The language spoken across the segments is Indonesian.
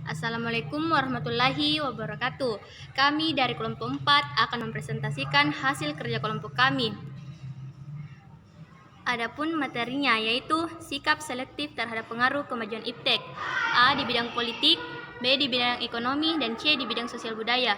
Assalamualaikum warahmatullahi wabarakatuh. Kami dari kelompok 4 akan mempresentasikan hasil kerja kelompok kami. Adapun materinya yaitu sikap selektif terhadap pengaruh kemajuan iptek. A di bidang politik, B di bidang ekonomi, dan C di bidang sosial budaya.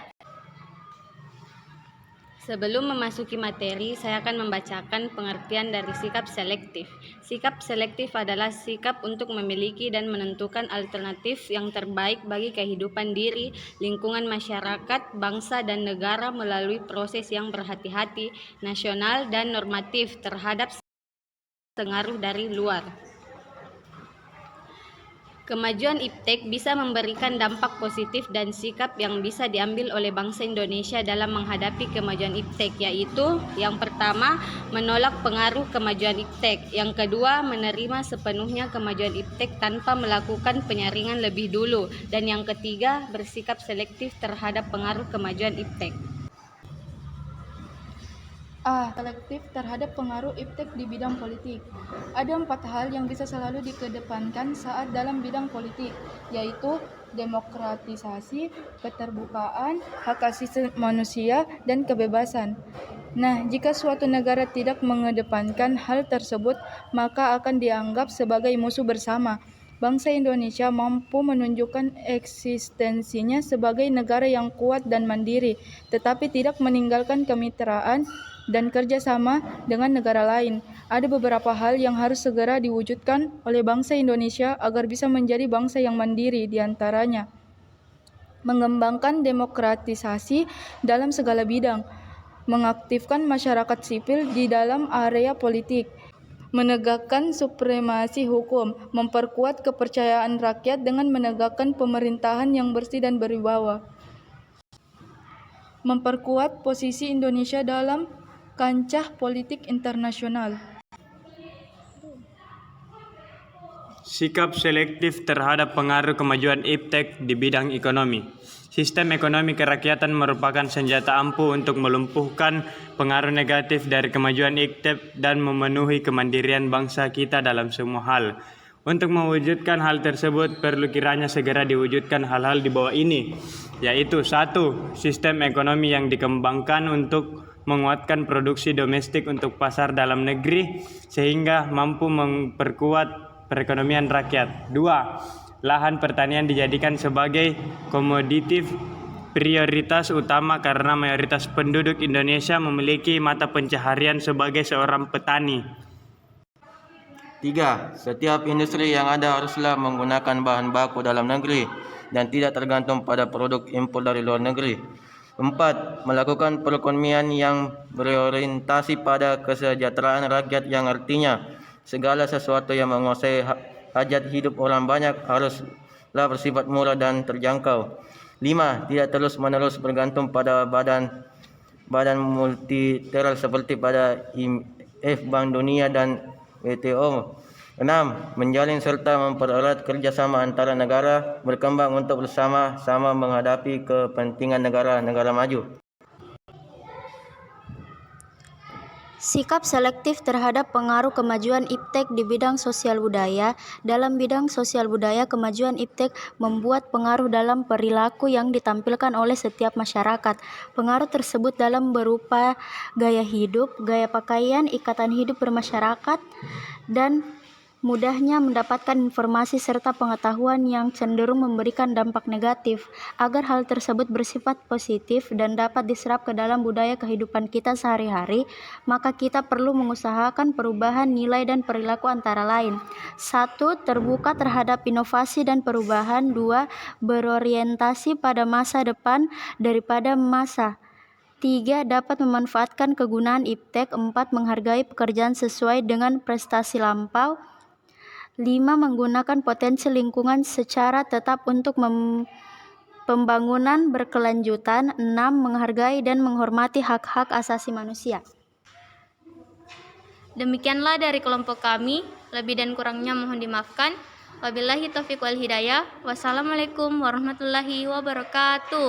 Sebelum memasuki materi, saya akan membacakan pengertian dari sikap selektif. Sikap selektif adalah sikap untuk memiliki dan menentukan alternatif yang terbaik bagi kehidupan diri, lingkungan masyarakat, bangsa, dan negara melalui proses yang berhati-hati, nasional, dan normatif terhadap pengaruh dari luar. Kemajuan iptek bisa memberikan dampak positif dan sikap yang bisa diambil oleh bangsa Indonesia dalam menghadapi kemajuan iptek, yaitu yang pertama, menolak pengaruh kemajuan iptek. Yang kedua, menerima sepenuhnya kemajuan iptek tanpa melakukan penyaringan lebih dulu. Dan yang ketiga, bersikap selektif terhadap pengaruh kemajuan iptek. A. Selektif terhadap pengaruh iptek di bidang politik. Ada 4 hal yang bisa selalu dikedepankan saat dalam bidang politik, yaitu demokratisasi, keterbukaan, hak asasi manusia, dan kebebasan. Nah, jika suatu negara tidak mengedepankan hal tersebut, maka akan dianggap sebagai musuh bersama. Bangsa Indonesia mampu menunjukkan eksistensinya sebagai negara yang kuat dan mandiri, tetapi tidak meninggalkan kemitraan dan kerjasama dengan negara lain. Ada beberapa hal yang harus segera diwujudkan oleh bangsa Indonesia agar bisa menjadi bangsa yang mandiri, diantaranya mengembangkan demokratisasi dalam segala bidang, mengaktifkan masyarakat sipil di dalam area politik, menegakkan supremasi hukum, memperkuat kepercayaan rakyat dengan menegakkan pemerintahan yang bersih dan berwibawa, memperkuat posisi Indonesia dalam kancah politik internasional. Sikap selektif terhadap pengaruh kemajuan iptek di bidang ekonomi. Sistem ekonomi kerakyatan merupakan senjata ampuh untuk melumpuhkan pengaruh negatif dari kemajuan iptek dan memenuhi kemandirian bangsa kita dalam semua hal. Untuk mewujudkan hal tersebut perlu kiranya segera diwujudkan hal-hal di bawah ini, yaitu 1. Sistem ekonomi yang dikembangkan untuk menguatkan produksi domestik untuk pasar dalam negeri sehingga mampu memperkuat perekonomian rakyat. 2. Lahan pertanian dijadikan sebagai komoditif prioritas utama karena mayoritas penduduk Indonesia memiliki mata pencaharian sebagai seorang petani. 3. Setiap industri yang ada haruslah menggunakan bahan baku dalam negeri dan tidak tergantung pada produk impor dari luar negeri. 4. Melakukan perekonomian yang berorientasi pada kesejahteraan rakyat yang artinya segala sesuatu yang menguasai hajat hidup orang banyak haruslah bersifat murah dan terjangkau. 5. Tidak terus-menerus bergantung pada badan multilateral seperti pada IMF, Bank Dunia, dan WTO. 6. Menjalin serta mempererat kerjasama antara negara berkembang untuk bersama-sama menghadapi kepentingan negara-negara maju. Sikap selektif terhadap pengaruh kemajuan iptek di bidang sosial budaya. Dalam bidang sosial budaya, kemajuan iptek membuat pengaruh dalam perilaku yang ditampilkan oleh setiap masyarakat. Pengaruh tersebut dalam berupa gaya hidup, gaya pakaian, ikatan hidup bermasyarakat, dan mudahnya mendapatkan informasi serta pengetahuan yang cenderung memberikan dampak negatif. Agar hal tersebut bersifat positif dan dapat diserap ke dalam budaya kehidupan kita sehari-hari, maka kita perlu mengusahakan perubahan nilai dan perilaku antara lain. 1. Terbuka terhadap inovasi dan perubahan. 2. Berorientasi pada masa depan daripada masa. 3. Dapat memanfaatkan kegunaan iptek. 4. Menghargai pekerjaan sesuai dengan prestasi lampau. 5. Menggunakan potensi lingkungan secara tetap untuk pembangunan berkelanjutan. 6. Menghargai dan menghormati hak-hak asasi manusia. Demikianlah dari kelompok kami, lebih dan kurangnya mohon dimaafkan. Wabillahi taufiq wal hidayah. Wassalamualaikum warahmatullahi wabarakatuh.